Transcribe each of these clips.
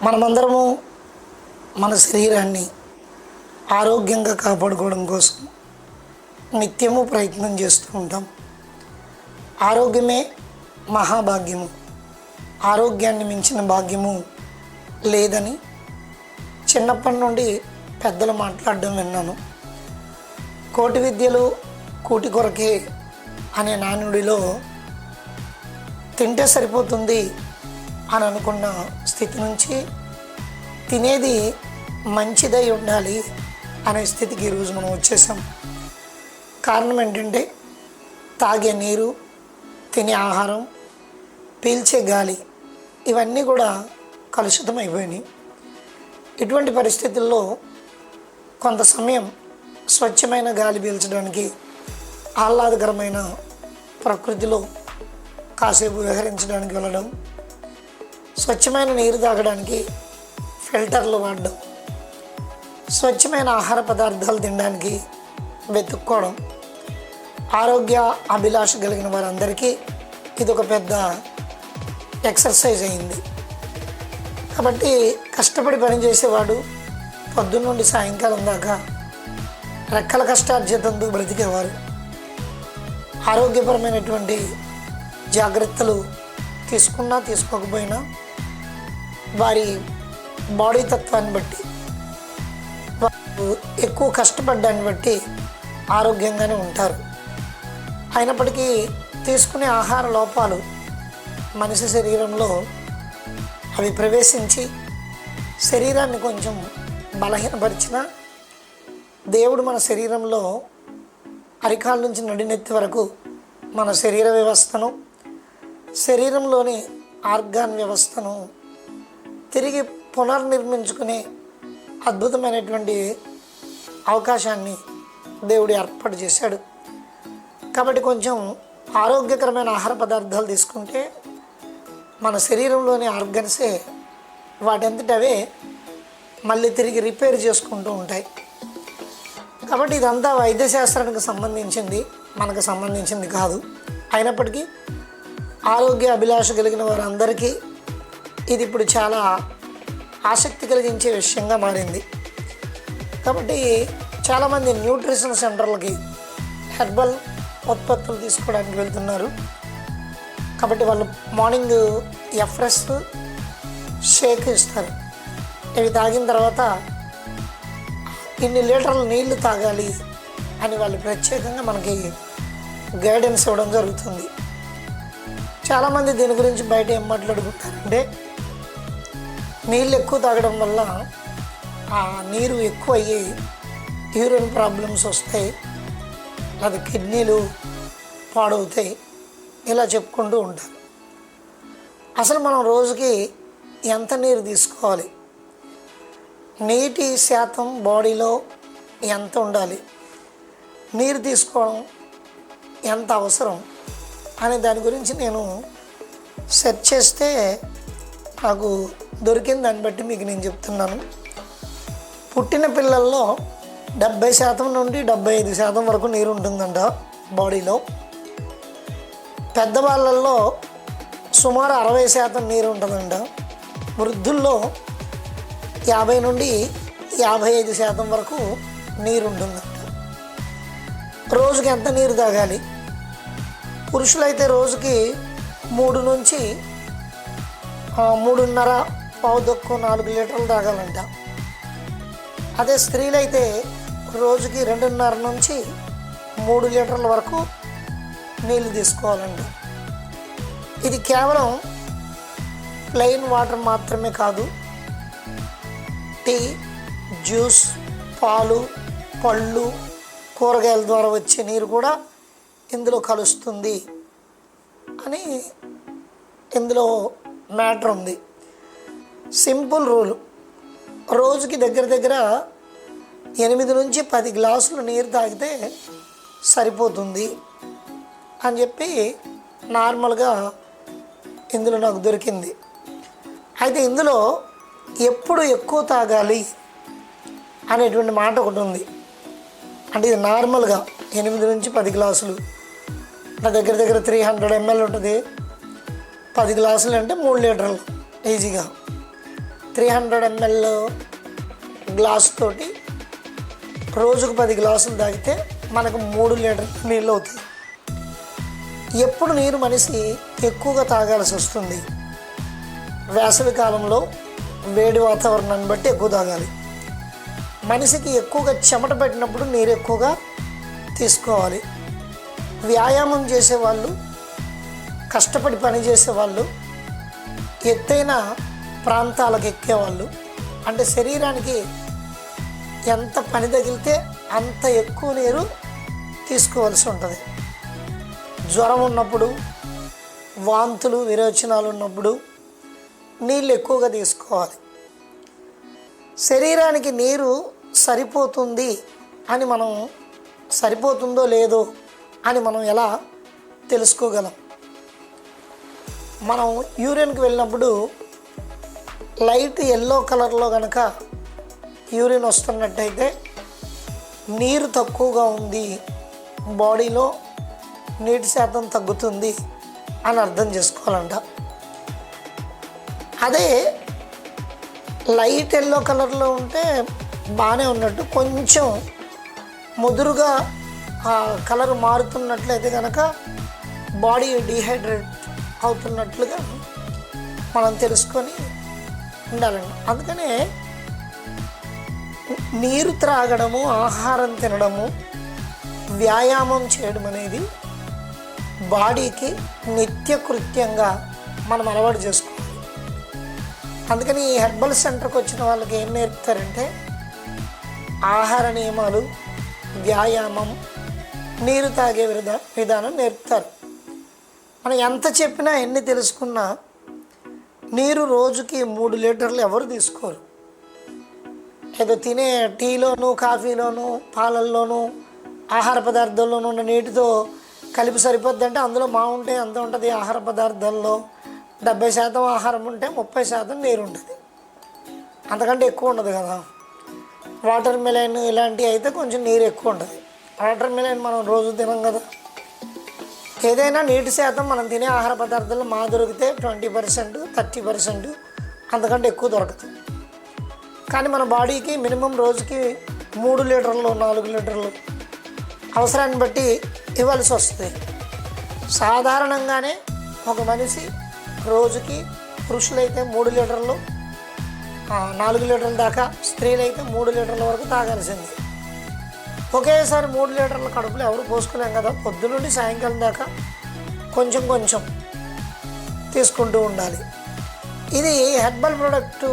మనమందరము మన శరీరాన్ని ఆరోగ్యంగా కాపాడుకోవడం కోసం నిత్యము ప్రయత్నం చేస్తూ ఉంటాం. ఆరోగ్యమే మహాభాగ్యము. ఆరోగ్యాన్ని మించిన భాగ్యము లేదని చిన్నప్పటి నుండి పెద్దలు మాట్లాడడం విన్నాను. కోటి విద్యలు కూటి కొరకే అనే నానుడిలో తింటే సరిపోతుంది అని అనుకున్న స్థితి నుంచి తినేది మంచిదై ఉండాలి అనే స్థితికి ఈరోజు మనం వచ్చేసాం. కారణం ఏంటంటే తాగే నీరు, తినే ఆహారం, పీల్చే గాలి ఇవన్నీ కూడా కలుషితం అయిపోయినాయి. ఇటువంటి పరిస్థితుల్లో కొంత సమయం స్వచ్ఛమైన గాలి పీల్చడానికి, ఆహ్లాదకరమైన ప్రకృతిలో కాసేపు విహరించడానికి వెళ్ళడం, స్వచ్ఛమైన నీరు తాగడానికి ఫిల్టర్లు వాడడం, స్వచ్ఛమైన ఆహార పదార్థాలు తినడానికి వెతుక్కోవడం, ఆరోగ్య అభిలాష కలిగిన వారందరికీ ఇది ఒక పెద్ద ఎక్సర్సైజ్ అయింది. కాబట్టి కష్టపడి పనిచేసేవాడు పొద్దున్న నుండి సాయంకాలం దాకా రెక్కల కష్టార్జితంతో బ్రతికేవారు ఆరోగ్యపరమైనటువంటి జాగ్రత్తలు తీసుకున్నా తీసుకోకపోయినా వారి బాడీ తత్వాన్ని బట్టి, వారు ఎక్కువ కష్టపడ్డాన్ని బట్టి ఆరోగ్యంగానే ఉంటారు. అయినప్పటికీ తీసుకునే ఆహార లోపాలు మనిషి శరీరంలో అవి ప్రవేశించి శరీరాన్ని కొంచెం బలహీనపరిచిన దేవుడు మన శరీరంలో అరికాల నుంచి నడినెత్తి వరకు మన శరీర వ్యవస్థను, శరీరంలోని ఆర్గాన్ వ్యవస్థను తిరిగి పునర్నిర్మించుకునే అద్భుతమైనటువంటి అవకాశాన్ని దేవుడు ఏర్పాటు చేశాడు. కాబట్టి కొంచెం ఆరోగ్యకరమైన ఆహార పదార్థాలు తీసుకుంటే మన శరీరంలోని ఆర్గన్సే వాటంతట అవే మళ్ళీ తిరిగి రిపేర్ చేసుకుంటూ ఉంటాయి. కాబట్టి ఇదంతా వైద్యశాస్త్రానికి సంబంధించింది, మనకు సంబంధించింది కాదు. అయినప్పటికీ ఆరోగ్య అభిలాష కలిగిన వారందరికీ ఇది ఇప్పుడు చాలా ఆసక్తి కలిగించే విషయంగా మారింది. కాబట్టి చాలామంది న్యూట్రిషన్ సెంటర్లకి హెర్బల్ ఉత్పత్తులు తీసుకోవడానికి వెళ్తున్నారు. కాబట్టి వాళ్ళు మార్నింగ్ ఎఫ్రెష్ షేక్ ఇస్తారు. ఇవి తాగిన తర్వాత ఇన్ని లీటర్ల నీళ్లు తాగాలి అని వాళ్ళు ప్రత్యేకంగా మనకి గైడెన్స్ ఇవ్వడం జరుగుతుంది. చాలామంది దీని గురించి బయట ఏం మాట్లాడుకుంటారంటే నీళ్ళు ఎక్కువ తాగడం వల్ల ఆ నీరు ఎక్కువ అయ్యి యూరిన్ ప్రాబ్లమ్స్ వస్తాయి, లేదా కిడ్నీలు పాడవుతాయి, ఇలా చెప్పుకుంటూ ఉంటారు. అసలు మనం రోజుకి ఎంత నీరు తీసుకోవాలి, నీటి శాతం బాడీలో ఎంత ఉండాలి, నీరు తీసుకోవడం ఎంత అవసరం అనే దాని గురించి నేను సెర్చ్ చేస్తే నాకు దొరికిన దాన్ని బట్టి మీకు నేను చెప్తున్నాను. పుట్టిన పిల్లల్లో 70% నుండి 75% వరకు నీరు ఉంటుందంట బాడీలో. పెద్దవాళ్ళల్లో సుమారు 60% నీరు ఉంటుందంట. వృద్ధుల్లో 50 నుండి 55% వరకు నీరు ఉంటుందంట. రోజుకి ఎంత నీరు తాగాలి? పురుషులైతే రోజుకి 3 నుంచి 3.5 పావుదొక్కు 4 లీటర్లు తాగాలంట. అదే స్త్రీలైతే రోజుకి 2.5 నుంచి 3 లీటర్ల వరకు నీళ్ళు తీసుకోవాలంట. ఇది కేవలం ప్లెయిన్ వాటర్ మాత్రమే కాదు, టీ, జ్యూస్, పాలు, పళ్ళు, కూరగాయల ద్వారా వచ్చే నీరు కూడా ఇందులో కలుస్తుంది అని ఇందులో మ్యాటర్ ఉంది. సింపుల్ రూల్, రోజుకి దగ్గర దగ్గర 8 నుంచి 10 గ్లాసులు నీరు తాగితే సరిపోతుంది అని చెప్పి నార్మల్గా ఇందులో నాకు దొరికింది. అయితే ఇందులో ఎప్పుడు ఎక్కువ తాగాలి అనేటువంటి మాట ఒకటి ఉంది. అంటే ఇది నార్మల్గా 8 నుంచి 10 గ్లాసులు, నా దగ్గర దగ్గర 300 ml ఉంటుంది. 10 గ్లాసులు అంటే 3 లీటర్లు ఈజీగా. 300 ml గ్లాస్ తోటి రోజుకు 10 గ్లాసులు తాగితే మనకు 3 లీటర్ల నీళ్ళు అవుతాయి. ఎప్పుడు నీరు మనిషి ఎక్కువగా తాగాల్సి వస్తుంది? వేసవి కాలంలో వేడి వాతావరణాన్ని బట్టి ఎక్కువ తాగాలి. మనిషికి ఎక్కువగా చెమట పెట్టినప్పుడు నీరు ఎక్కువగా తీసుకోవాలి. వ్యాయామం చేసేవాళ్ళు, కష్టపడి పని చేసేవాళ్ళు, ఎత్తైన ప్రాంతాలకు ఎక్కేవాళ్ళు, అంటే శరీరానికి ఎంత పని తగిలితే అంత ఎక్కువ నీరు తీసుకోవాల్సి ఉంటుంది. జ్వరం ఉన్నప్పుడు, వాంతులు విరోచనాలు ఉన్నప్పుడు నీళ్ళు ఎక్కువగా తీసుకోవాలి. శరీరానికి నీరు సరిపోతుంది అని మనం, సరిపోతుందో లేదో అని మనం ఎలా తెలుసుకోగలం? మనం యూరిన్కి వెళ్ళినప్పుడు లైట్ ఎల్లో కలర్లో కనుక యూరిన్ వస్తున్నట్టయితే నీరు తక్కువగా ఉంది, బాడీలో నీటి శాతం తగ్గుతుంది అని అర్థం చేసుకోవాలంట. అదే లైట్ ఎల్లో కలర్లో ఉంటే బాగానే ఉన్నట్టు, కొంచెం ముదురుగా ఆ కలర్ మారుతున్నట్లయితే కనుక బాడీ డీహైడ్రేట్ అవుతున్నట్లుగా మనం తెలుసుకొని ఉండాలండి. అందుకనే నీరు త్రాగడము, ఆహారం తినడము, వ్యాయామం చేయడం అనేది బాడీకి నిత్యకృత్యంగా మనం అలవాటు చేసుకోవాలి. అందుకని ఈ హెర్బల్ సెంటర్కి వచ్చిన వాళ్ళకి ఏం నేర్పుతారంటే ఆహార నియమాలు, వ్యాయామం, నీరు తాగే విధానం నేర్పుతారు. మనం ఎంత చెప్పినా, ఎన్ని తెలుసుకున్నా నీరు రోజుకి 3 లీటర్లు ఎవరు తీసుకోరు. ఏదో తినే టీలోను, కాఫీలోను, పాలల్లోనూ, ఆహార పదార్థాల్లోనూ ఉన్న నీటితో కలిపి సరిపోద్ది అంటే అందులో ఉంటే ఎంత ఉంటుంది? ఆహార పదార్థాల్లో 70% ఆహారం ఉంటే 30% నీరు ఉంటుంది, అంతకంటే ఎక్కువ ఉండదు కదా. వాటర్ మిలన్ ఇలాంటివి అయితే కొంచెం నీరు ఎక్కువ ఉంటుంది. వాటర్ మిలన్ మనం రోజు తినం కదా. ఏదైనా నీటి శాతం మనం తినే ఆహార పదార్థాలు దొరికితే 20%, 30%, అంతకంటే ఎక్కువ దొరకదు. కానీ మన బాడీకి మినిమం రోజుకి 3 లీటర్లు 4 లీటర్లు అవసరాన్ని బట్టి ఇవ్వాల్సి వస్తుంది. సాధారణంగానే ఒక మనిషి రోజుకి, పురుషులైతే 3 లీటర్లు 4 లీటర్ల దాకా, స్త్రీలైతే 3 లీటర్ల వరకు తాగాల్సింది. ఒకేసారి 3 లీటర్ల కడుపులో ఎవరు పోసుకోలేం కదా. పొద్దునుండి సాయంకాలం దాకా కొంచెం కొంచెం తీసుకుంటూ ఉండాలి. ఇది హెర్బల్ ప్రోడక్ట్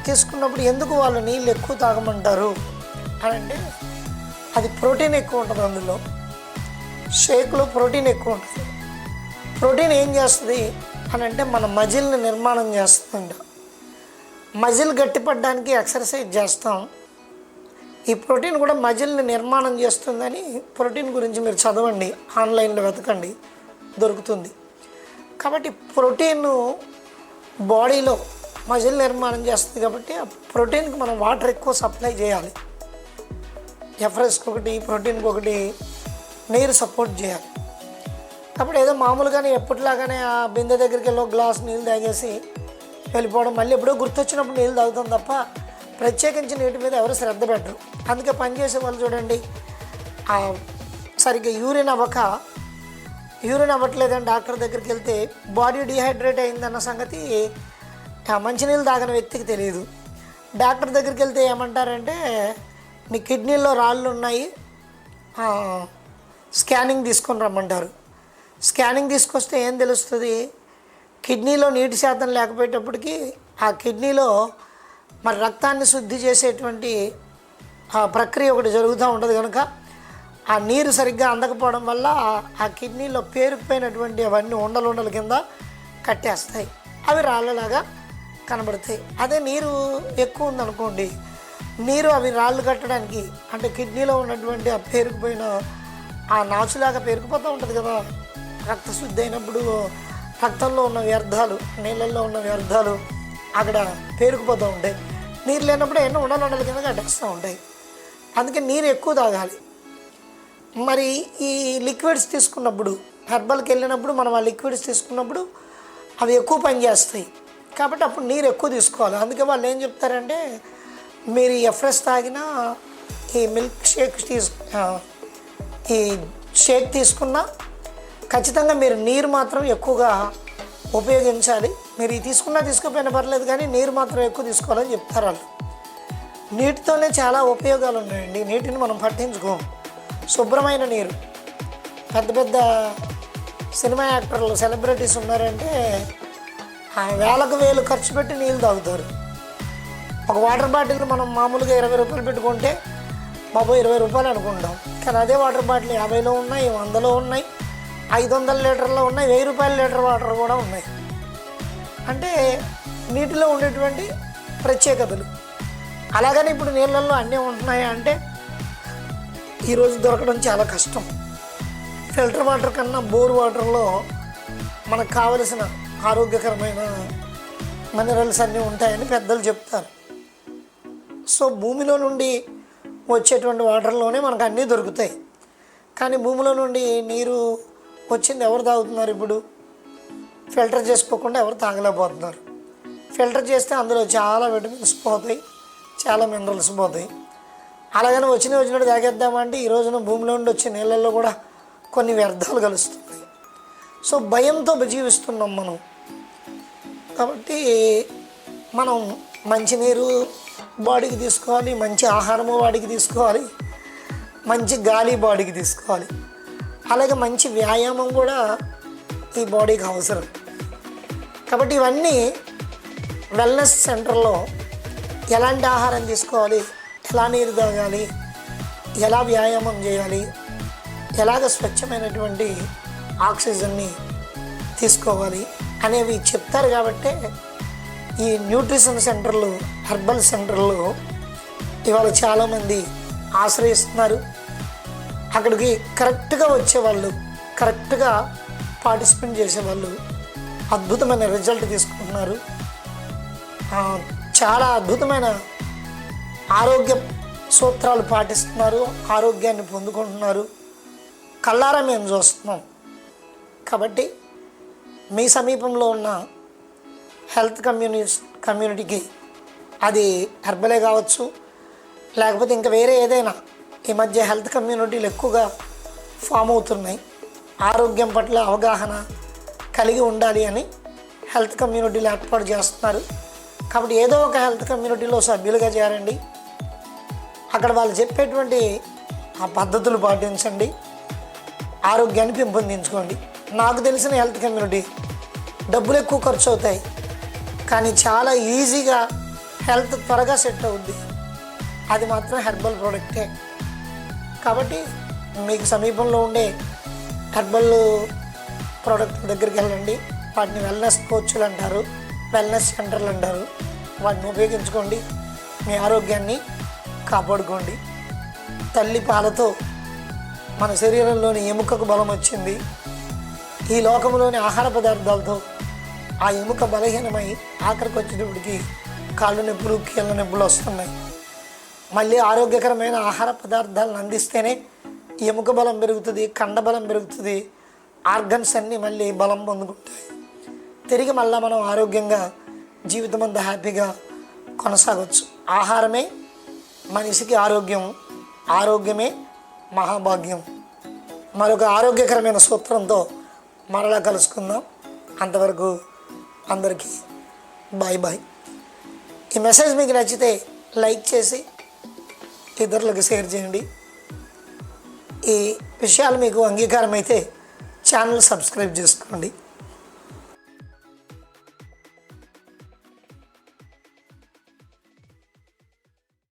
తీసుకున్నప్పుడు ఎందుకు వాళ్ళు నీళ్ళు ఎక్కువ తాగమంటారు అని అంటే, అది ప్రోటీన్ ఎక్కువ ఉంటుంది. అందులో షేక్లో ప్రోటీన్ ఎక్కువ ఉంటుంది. ప్రోటీన్ ఏం చేస్తుంది అని అంటే మన మజిల్ని నిర్మాణం చేస్తుందంట. మజిల్ గట్టిపడడానికి ఎక్సర్సైజ్ చేస్తాం. ఈ ప్రోటీన్ కూడా మజిల్ని నిర్మాణం చేస్తుందని, ప్రోటీన్ గురించి మీరు చదవండి, ఆన్లైన్లో వెతకండి, దొరుకుతుంది. కాబట్టి ప్రోటీన్ బాడీలో మజిల్ నిర్మాణం చేస్తుంది. కాబట్టి ఆ ప్రోటీన్కి మనం వాటర్ ఎక్కువ సప్లై చేయాలి. ఎఫ్రెస్కి ఒకటి, ప్రోటీన్కి ఒకటి నీరు సపోర్ట్ చేయాలి. కాబట్టి ఏదో మామూలుగానే ఎప్పటిలాగానే ఆ బిందె దగ్గరికి వెళ్ళి ఒక గ్లాస్ నీళ్ళు తాగేసి వెళ్ళిపోవడం, మళ్ళీ ఎప్పుడో గుర్తొచ్చినప్పుడు నీళ్ళు తాగుతాం తప్ప ప్రత్యేకించి నీటి మీద ఎవరు శ్రద్ధ పెట్టరు. అందుకే పనిచేసే వాళ్ళు చూడండి, సరిగ్గా యూరిన్ అవ్వట్లేదని డాక్టర్ దగ్గరికి వెళ్తే బాడీ డీహైడ్రేట్ అయిందన్న సంగతి మంచినీళ్ళు తాగిన వ్యక్తికి తెలియదు. డాక్టర్ దగ్గరికి వెళ్తే ఏమంటారంటే, మీ కిడ్నీలో రాళ్ళు ఉన్నాయి, స్కానింగ్ తీసుకొని రమ్మంటారు. స్కానింగ్ తీసుకొస్తే ఏం తెలుస్తుంది? కిడ్నీలో నీటి శాతం లేకపోయేటప్పటికి ఆ కిడ్నీలో మరి రక్తాన్ని శుద్ధి చేసేటువంటి ప్రక్రియ ఒకటి జరుగుతూ ఉంటుంది. కనుక ఆ నీరు సరిగ్గా అందకపోవడం వల్ల ఆ కిడ్నీలో పేరుకుపోయినటువంటి అవన్నీ ఉండల కింద కట్టేస్తాయి, అవి రాళ్ళలాగా కనబడతాయి. అదే నీరు ఎక్కువ ఉందనుకోండి, నీరు అవి రాళ్ళు కట్టడానికి, అంటే కిడ్నీలో ఉన్నటువంటి ఆ పేరుకుపోయిన ఆ నాచులాగా పేరుకుపోతూ ఉంటుంది కదా. రక్త శుద్ధి అయినప్పుడు రక్తంలో ఉన్న వ్యర్థాలు, నీళ్ళల్లో ఉన్న వ్యర్థాలు అక్కడ పేరుకుపోతూ ఉంటాయి. నీరు లేనప్పుడు ఎన్నో ఉండల కింద కట్టేస్తూ ఉంటాయి. అందుకే నీరు ఎక్కువ తాగాలి. మరి ఈ లిక్విడ్స్ తీసుకున్నప్పుడు, హెర్బల్కి వెళ్ళినప్పుడు మనం ఆ లిక్విడ్స్ తీసుకున్నప్పుడు అవి ఎక్కువ పనిచేస్తాయి. కాబట్టి అప్పుడు నీరు ఎక్కువ తీసుకోవాలి. అందుకే వాళ్ళు ఏం చెప్తారంటే మీరు ఎఫ్రెష్ తాగినా ఈ మిల్క్ షేక్ ఈ షేక్ తీసుకున్నా ఖచ్చితంగా మీరు నీరు మాత్రం ఎక్కువగా ఉపయోగించాలి. మీరు ఈ తీసుకోకపోయినా పర్లేదు, కానీ నీరు మాత్రం ఎక్కువ తీసుకోవాలని చెప్తారు వాళ్ళు. నీటితోనే చాలా ఉపయోగాలు ఉన్నాయండి. నీటిని మనం పట్టించుకోం. శుభ్రమైన నీరు, పెద్ద పెద్ద సినిమా యాక్టర్లు, సెలబ్రిటీస్ ఉన్నారంటే వేలకు వేలు ఖర్చు పెట్టి నీళ్ళు తాగుతారు. ఒక వాటర్ బాటిల్ మనం మామూలుగా 20 రూపాయలు పెట్టుకుంటే బాబు 20 రూపాయలు అనుకుంటాం. కానీ అదే వాటర్ బాటిల్ 50లో ఉన్నాయి, 100లో ఉన్నాయి, 500 లీటర్లో ఉన్నాయి, 1000 రూపాయల లీటర్ వాటర్ కూడా ఉన్నాయి. అంటే నీటిలో ఉండేటువంటి ప్రత్యేకతలు. అలాగని ఇప్పుడు నీళ్ళల్లో అన్నీ ఉంటున్నాయి అంటే ఈరోజు దొరకడం చాలా కష్టం. ఫిల్టర్ వాటర్ కన్నా బోర్ వాటర్లో మనకు కావలసిన ఆరోగ్యకరమైన మినరల్స్ అన్నీ ఉంటాయని పెద్దలు చెప్తారు. సో భూమిలో నుండి వచ్చేటువంటి వాటర్లోనే మనకు అన్నీ దొరుకుతాయి. కానీ భూమిలో నుండి నీరు వచ్చింది ఎవరు తాగుతున్నారు? ఇప్పుడు ఫిల్టర్ చేసుకోకుండా ఎవరు తాగలేకపోతున్నారు. ఫిల్టర్ చేస్తే అందులో చాలా విటమిన్స్ పోతాయి, చాలా మినరల్స్ పోతాయి. అలాగని వచ్చినట్టు తాగేద్దామంటే ఈ రోజున భూమిలో నుండి వచ్చే నీళ్ళల్లో కూడా కొన్ని వ్యర్థాలు కలుస్తున్నాయి. సో భయంతో జీవిస్తున్నాం మనం. కాబట్టి మనం మంచినీరు బాడీకి తీసుకోవాలి, మంచి ఆహారము బాడీకి తీసుకోవాలి, మంచి గాలి బాడీకి తీసుకోవాలి. అలాగే మంచి వ్యాయామం కూడా ఈ బాడీకి అవసరం. కాబట్టి ఇవన్నీ వెల్నెస్ సెంటర్లో ఎలాంటి ఆహారం తీసుకోవాలి, ఎలా నీరు తాగాలి, ఎలా వ్యాయామం చేయాలి, ఎలాగ స్వచ్ఛమైనటువంటి ఆక్సిజన్ని తీసుకోవాలి అనేవి చెప్తారు. కాబట్టి ఈ న్యూట్రిషన్ సెంటర్లు, హెర్బల్ సెంటర్లు ఇవాళ చాలామంది ఆశ్రయిస్తున్నారు. అక్కడికి కరెక్ట్గా వచ్చేవాళ్ళు, కరెక్ట్గా పార్టిసిపేట్ చేసేవాళ్ళు అద్భుతమైన రిజల్ట్ తీసుకుంటున్నారు. చాలా అద్భుతమైన ఆరోగ్య సూత్రాలు పాటిస్తున్నారు, ఆరోగ్యాన్ని పొందుకుంటున్నారు. కళ్ళారా మేము చూస్తున్నాం. కాబట్టి మీ సమీపంలో ఉన్న హెల్త్ కమ్యూనిటీకి అది హెర్బలే కావచ్చు, లేకపోతే ఇంకా వేరే ఏదైనా. ఈ మధ్య హెల్త్ కమ్యూనిటీలు ఎక్కువగా ఫామ్ అవుతున్నాయి. ఆరోగ్యం పట్ల అవగాహన కలిగి ఉండాలి అని హెల్త్ కమ్యూనిటీలు ఏర్పాటు చేస్తున్నారు. కాబట్టి ఏదో ఒక హెల్త్ కమ్యూనిటీలో సభ్యులుగా చేరండి. అక్కడ వాళ్ళు చెప్పేటువంటి ఆ పద్ధతులు పాటించండి, ఆరోగ్యాన్ని పెంపొందించుకోండి. నాకు తెలిసిన హెల్త్ కమ్యూనిటీ డబ్బులు ఎక్కువ ఖర్చు అవుతాయి, కానీ చాలా ఈజీగా హెల్త్ త్వరగా సెట్ అవుద్ది. అది మాత్రం హెర్బల్ ప్రోడక్టే. కాబట్టి మీకు సమీపంలో ఉండే హెర్బల్ ప్రోడక్ట్ దగ్గరికి వెళ్ళండి. వాటిని వెల్నెస్ కోచ్లు అంటారు, వెల్నెస్ సెంటర్లు అంటారు. వాటిని ఉపయోగించుకోండి, మీ ఆరోగ్యాన్ని కాపాడుకోండి. తల్లి పాలతో మన శరీరంలోని ఎముకకు బలం వచ్చింది. ఈ లోకంలోని ఆహార పదార్థాలతో ఆ ఎముక బలహీనమై ఆఖరికి వచ్చేటప్పటికి కాళ్ళు నొప్పులు, కీళ్ళ నొప్పులు వస్తున్నాయి. మళ్ళీ ఆరోగ్యకరమైన ఆహార పదార్థాలను అందిస్తేనే ఎముక బలం పెరుగుతుంది, కండ బలం పెరుగుతుంది, ఆర్గన్స్ అన్నీ మళ్ళీ బలం పొందుకుంటాయి. తిరిగి మళ్ళీ మనం ఆరోగ్యంగా జీవితం అంతా హ్యాపీగా కొనసాగవచ్చు. ఆహారమే మనిషికి ఆరోగ్యం, ఆరోగ్యమే మహాభాగ్యం. మరొక ఆరోగ్యకరమైన సూత్రంతో మరలా కలుసుకుందాం. అంతవరకు అందరికీ బాయ్ బాయ్. ఈ మెసేజ్ మీకు నచ్చితే లైక్ చేసి ఇతరులకు షేర్ చేయండి. ఈ విషయాలు మీకు అంగీకారం అయితే ఛానల్ సబ్స్క్రైబ్ చేసుకోండి.